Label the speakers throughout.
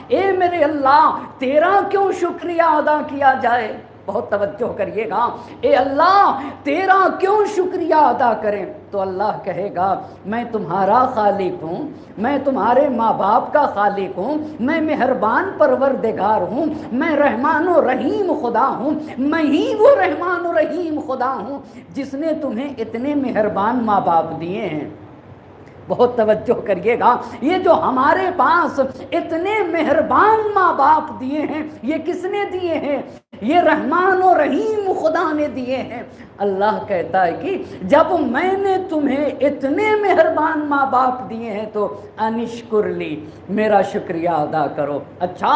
Speaker 1: اے میرے اللہ تیرا کیوں شکریہ ادا کیا جائے؟ بہت توجہ کریے گا، اے اللہ تیرا کیوں شکریہ ادا کریں؟ تو اللہ کہے گا میں تمہارا خالق ہوں، میں تمہارے ماں باپ کا خالق ہوں، میں مہربان پروردگار ہوں، میں رحمان و رحیم خدا ہوں، میں ہی وہ رحمان و رحیم خدا ہوں جس نے تمہیں اتنے مہربان ماں باپ دیے ہیں۔ بہت توجہ کریے گا، یہ جو ہمارے پاس اتنے مہربان ماں باپ دیے ہیں یہ کس نے دیے ہیں؟ یہ رحمان و رحیم خدا نے دیے ہیں۔ اللہ کہتا ہے کہ جب میں نے تمہیں اتنے مہربان ماں باپ دیے ہیں تو انشکر لی، میرا شکریہ ادا کرو۔ اچھا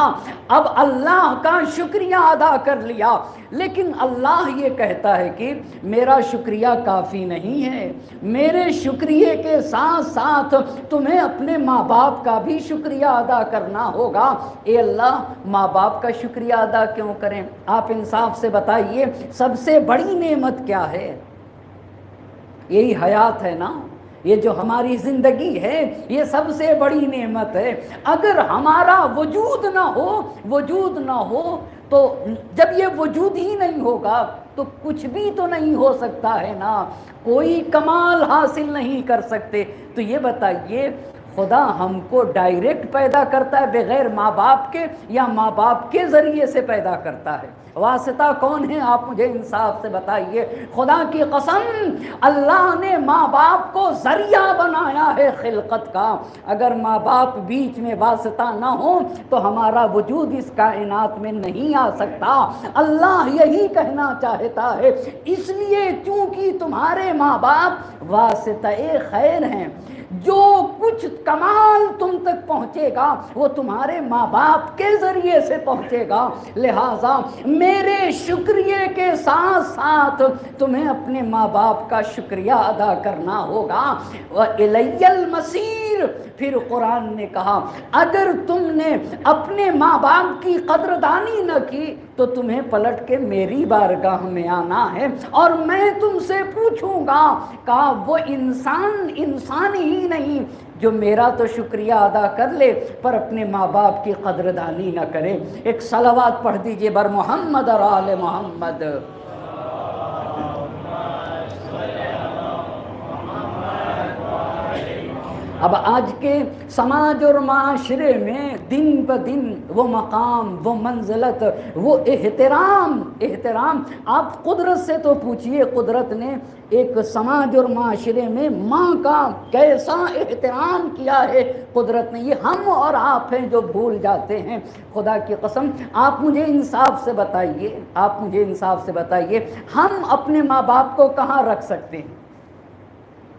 Speaker 1: اب اللہ کا شکریہ ادا کر لیا، لیکن اللہ یہ کہتا ہے کہ میرا شکریہ کافی نہیں ہے، میرے شکریہ کے ساتھ ساتھ تمہیں اپنے ماں باپ کا بھی شکریہ ادا کرنا ہوگا۔ اے اللہ ماں باپ کا شکریہ ادا کیوں کریں؟ آپ انصاف سے بتائیے سب سے بڑی نعمت کیا ہے؟ یہی حیات ہے نا، یہ جو ہماری زندگی ہے یہ سب سے بڑی نعمت ہے۔ اگر ہمارا وجود نہ ہو تو جب یہ وجود ہی نہیں ہوگا تو کچھ بھی تو نہیں ہو سکتا ہے نا، کوئی کمال حاصل نہیں کر سکتے۔ تو یہ بتائیے خدا ہم کو ڈائریکٹ پیدا کرتا ہے بغیر ماں باپ کے یا ماں باپ کے ذریعے سے پیدا کرتا ہے؟ واسطہ کون ہے؟ آپ مجھے انصاف سے بتائیے۔ خدا کی قسم اللہ نے ماں باپ کو ذریعہ بنایا ہے خلقت کا۔ اگر ماں باپ بیچ میں واسطہ نہ ہو تو ہمارا وجود اس کائنات میں نہیں آ سکتا۔ اللہ یہی کہنا چاہتا ہے، اس لیے چونکہ تمہارے ماں باپ واسطہ خیر ہیں، جو کچھ کمال تم تک پہنچے گا وہ تمہارے ماں باپ کے ذریعے سے پہنچے گا۔ لہٰذا میرے شکریہ کے ساتھ ساتھ تمہیں اپنے ماں باپ کا شکریہ ادا کرنا ہوگا۔ وَإِلَيَّ الْمَصِيرُ، پھر قرآن نے کہا اگر تم نے اپنے ماں باپ کی قدردانی نہ کی تو تمہیں پلٹ کے میری بارگاہ میں آنا ہے اور میں تم سے پوچھوں گا۔ کہا وہ انسان ہی نہیں جو میرا تو شکریہ ادا کر لے پر اپنے ماں باپ کی قدردانی نہ کرے۔ ایک صلوات پڑھ دیجئے بر محمد اور آل محمد۔ اب آج کے سماج اور معاشرے میں دن بہ دن وہ مقام، وہ منزلت، وہ احترام آپ قدرت سے تو پوچھئے، قدرت نے ایک سماج اور معاشرے میں ماں کا کیسا احترام کیا ہے قدرت نے، یہ ہم اور آپ ہیں جو بھول جاتے ہیں۔ خدا کی قسم آپ مجھے انصاف سے بتائیے ہم اپنے ماں باپ کو کہاں رکھ سکتے ہیں؟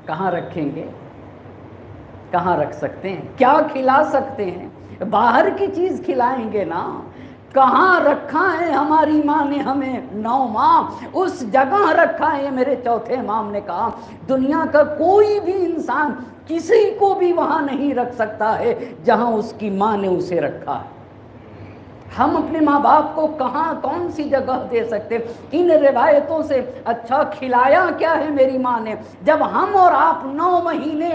Speaker 1: کہاں رکھیں گے؟ کہاں رکھ سکتے ہیں؟ کیا کھلا سکتے ہیں؟ باہر کی چیز کھلائیں گے نا۔ کہاں رکھا ہے ہماری ماں نے ہمیں؟ 9 ماہ اس جگہ رکھا ہے۔ میرے چوتھے امام نے کہا دنیا کا کوئی بھی انسان کسی کو بھی وہاں نہیں رکھ سکتا ہے جہاں اس کی ماں نے اسے رکھا ہے۔ ہم اپنے ماں باپ کو کہاں کون سی جگہ دے سکتے؟ ان روایتوں سے اچھا کھلایا کیا ہے میری ماں نے؟ جب ہم اور آپ 9 مہینے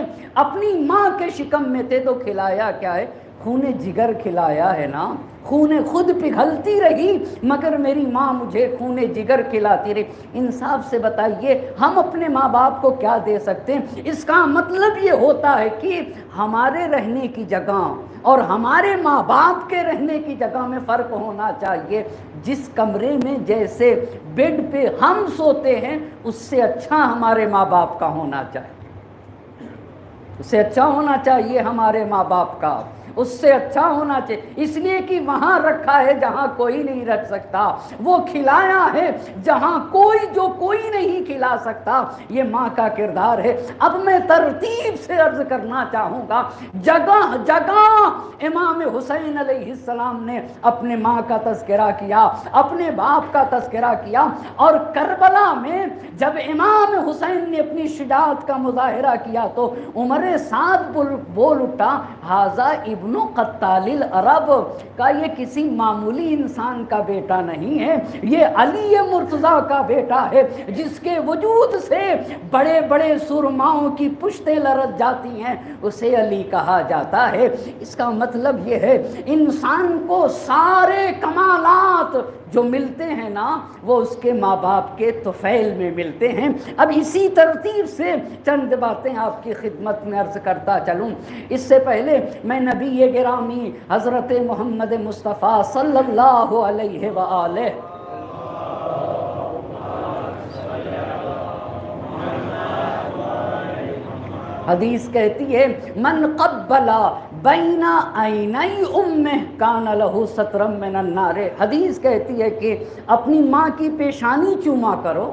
Speaker 1: اپنی ماں کے شکم میں تھے تو کھلایا کیا ہے؟ خون جگر کھلایا ہے نا۔ خون خود پگھلتی رہی مگر میری ماں مجھے خون جگر کھلاتی رہی۔ انصاف سے بتائیے ہم اپنے ماں باپ کو کیا دے سکتے ہیں؟ اس کا مطلب یہ ہوتا ہے کہ ہمارے رہنے کی جگہ اور ہمارے ماں باپ کے رہنے کی جگہ میں فرق ہونا چاہیے۔ جس کمرے میں جیسے بیڈ پہ ہم سوتے ہیں اس سے اچھا ہمارے ماں باپ کا ہونا چاہیے، اس سے اچھا ہونا چاہیے ہمارے ماں باپ کا، اس سے اچھا ہونا چاہیے، اس لیے کہ وہاں رکھا ہے جہاں کوئی نہیں رکھ سکتا، وہ کھلایا ہے جہاں کوئی نہیں کھلا سکتا۔ یہ ماں کا کردار ہے۔ اب میں ترتیب سے عرض کرنا چاہوں گا، جگہ جگہ امام حسین علیہ السلام نے اپنے ماں کا تذکرہ کیا، اپنے باپ کا تذکرہ کیا، اور کربلا میں جب امام حسین نے اپنی شجاعت کا مظاہرہ کیا تو عمر سعد بول اٹھا ھذا ابن इब्नु कत्तालिल अरब का ये किसी मामूली इंसान का बेटा नहीं है, ये अली मुर्तज़ा का बेटा है, जिसके वजूद से बड़े बड़े सुरमाओं की पुश्तें लरज़ जाती हैं, उसे अली कहा जाता है। इसका मतलब ये है इंसान को सारे कमालात जो मिलते हैं ना वो उसके माँ बाप के तुफ़ैल में मिलते हैं। अब इसी तरतीब से चंद बातें आपकी खिदमत में अर्ज़ करता चलूँ। इससे पहले मैं नबी गिरामी हज़रत मोहम्मद मुस्तफ़ा सल्लल्लाहु अलैहि वआलैहि हदीस कहती है मन क़ब्बला बैना ऐनई उम्मिह कान लहू सतरम मिनन नार। हदीस कहती है कि अपनी माँ की पेशानी चूमा करो,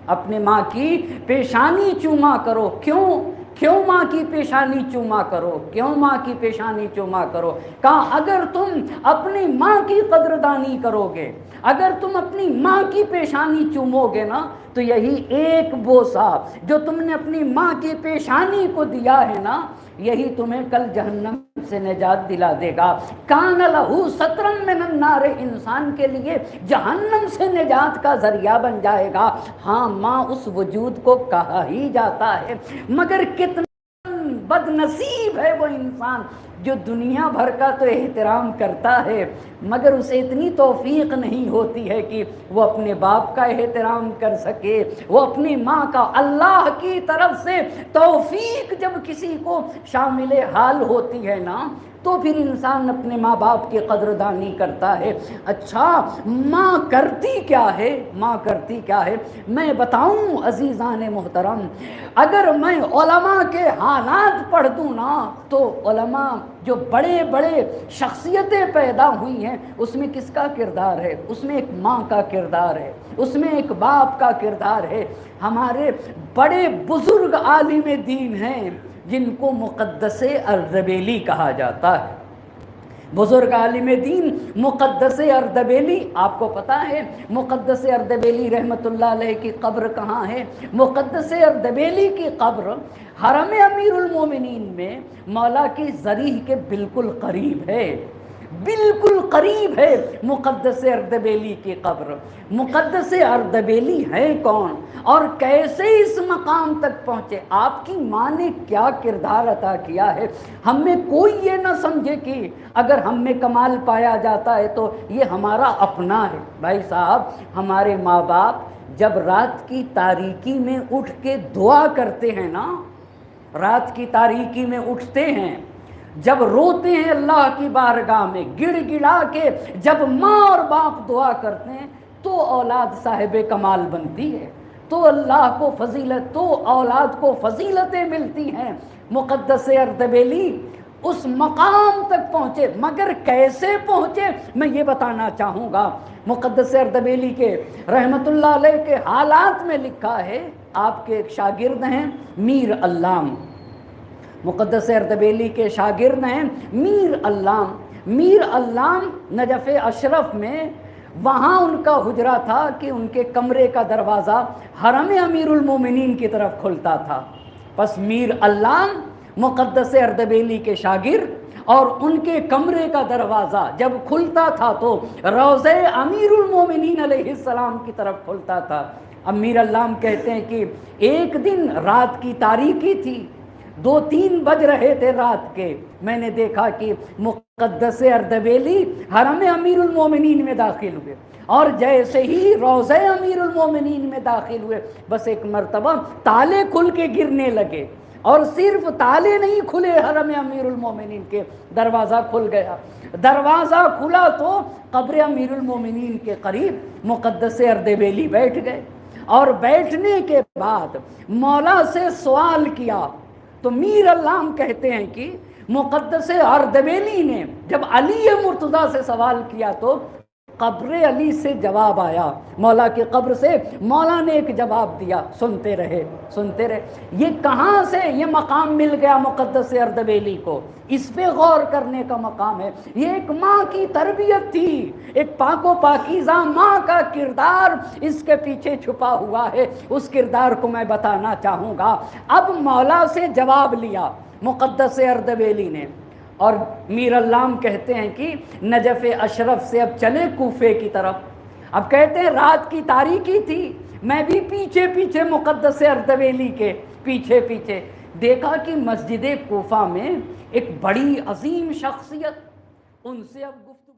Speaker 1: अपनी माँ की पेशानी चूमा करो। क्यों माँ की पेशानी चूमा करो, क्यों माँ की पेशानी चूमा करो? कहा अगर तुम अपनी माँ की कदरदानी करोगे, अगर तुम अपनी माँ की पेशानी चूमोगे ना तो यही एक बोसा जो तुमने अपनी माँ की पेशानी को दिया है ना, यही तुम्हें कल जहन्नम से निजात दिला देगा। कान लहू सतरम मिनन नार, इंसान के लिए जहन्नम से निजात का जरिया बन जाएगा। हाँ, माँ उस वजूद को कहा ही जाता है, मगर कितना बदनसीब है वो इंसान जो दुनिया भर का तो एहतराम करता है मगर उसे इतनी तौफीक नहीं होती है कि वो अपने बाप का एहतराम कर सके, वो अपनी माँ का। अल्लाह की तरफ से तौफीक जब किसी को शामिल हाल होती है ना तो फिर इंसान अपने माँ बाप की कदरदानी करता है। अच्छा, माँ करती क्या है, माँ करती क्या है मैं बताऊं अजीज़ान मोहतरम। अगर मैं उलमा के हालात पढ़ दूँ ना तो उलमा जो बड़े बड़े शख्सियतें पैदा हुई हैं उसमें किसका किरदार है? उसमें एक माँ का किरदार है, उसमें एक बाप का किरदार है। हमारे बड़े बुज़ुर्ग आलिम दीन हैं जिनको मुक़द्दसे अर्दबेली कहा जाता है। बुज़ुर्ग आलिम दीन मुक़द्दसे अर्दबेली, आपको पता है मुक़द्दसे अर्दबेली रहमतुल्लाह अलैह की कब्र कहाँ है? मुक़द्दसे अर्दबेली की कब्र हरम अमीरुल मोमिनीन में मौला की ज़रीह के बिल्कुल करीब है, बिल्कुल करीब है मुक़द्दसे अर्दबेली की कब्र। मुक़द्दसे अर्दबेली है कौन और कैसे इस मकाम तक पहुँचे? आपकी माँ ने क्या किरदार अता किया है? हम में कोई ये ना समझे कि अगर हम में कमाल पाया जाता है तो ये हमारा अपना है। भाई साहब, हमारे माँ बाप जब रात की तारीकी में उठ के दुआ करते हैं ना, रात की तारीकी में उठते हैं, जब रोते हैं अल्लाह की बारगाह में गिड़गिड़ा के, जब माँ और बाप दुआ करते हैं तो औलाद साहिब कमाल बनती है, तो अल्लाह को फजीलत, तो औलाद को फजीलतें मिलती हैं। मुक़द्दसे अर्दबेली उस मकाम तक पहुँचे, मगर कैसे पहुँचे मैं ये बताना चाहूँगा। मुक़द्दसे अर्दबेली के रहमतुल्लाह अलैह के हालात में लिखा है, आपके एक शागिर्द हैं मीर अल्लाम, मुक़द्दसे अर्दबेली के शागिर्द हैं मीर अल्लाम। मीर अल्लाम नजफ़ अशरफ में वहाँ उनका हुजरा था कि उनके कमरे का दरवाज़ा हरम अमीरुल मोमिनीन की तरफ खुलता था। बस मीर अल्लाम मुक़द्दसे अर्दबेली के शागिर्द और उनके कमरे का दरवाज़ा जब खुलता था तो रोज़े अमीरुल मोमिनीन अलैहिस्सलाम की तरफ खुलता था। अब मीर अल्लाम कहते हैं कि एक दिन रात की तारीकी थी, 2-3 बज रहे थे रात के, मैंने देखा कि मुक़द्दसे अर्दबेली हरम अमीरुल मोमिनीन में दाखिल हुए और जैसे ही रोज़े अमीरुल मोमिनीन में दाखिल हुए बस एक मरतबा ताले खुल के गिरने लगे और सिर्फ ताले नहीं खुले, हरम अमीरुल मोमिनीन के दरवाज़ा खुल गया। दरवाज़ा खुला तो कब्र अमीरुल मोमिनीन के करीब मुक़द्दसे अर्दबेली बैठ गए और बैठने के बाद मौला से सवाल किया तो मीर अल्लाम कहते हैं कि मुक़द्दसे अर्दबेली ने जब अली मुर्तज़ा से सवाल किया तो कब्र अली से जवाब आया, मौला की कब्र से मौला ने एक जवाब दिया। सुनते रहे सुनते रहे। ये कहाँ से ये मकाम मिल गया मुक़द्दसे अर्दबेली को? इस पे गौर करने का मकाम है। ये एक माँ की तरबियत थी, एक पाको पाकीज़ा माँ का किरदार इसके पीछे छुपा हुआ है। उस किरदार को मैं बताना चाहूँगा। अब मौला से जवाब लिया मुक़द्दसे अर्दबेली ने, اور میر علام کہتے ہیں کہ نجف اشرف سے اب چلے کوفے کی طرف. اب کہتے ہیں رات کی تاریکی تھی، میں بھی پیچھے پیچھے مقدس اردبیلی کے پیچھے پیچھے دیکھا کہ مسجد کوفہ میں ایک بڑی عظیم شخصیت، ان سے اب گفتگو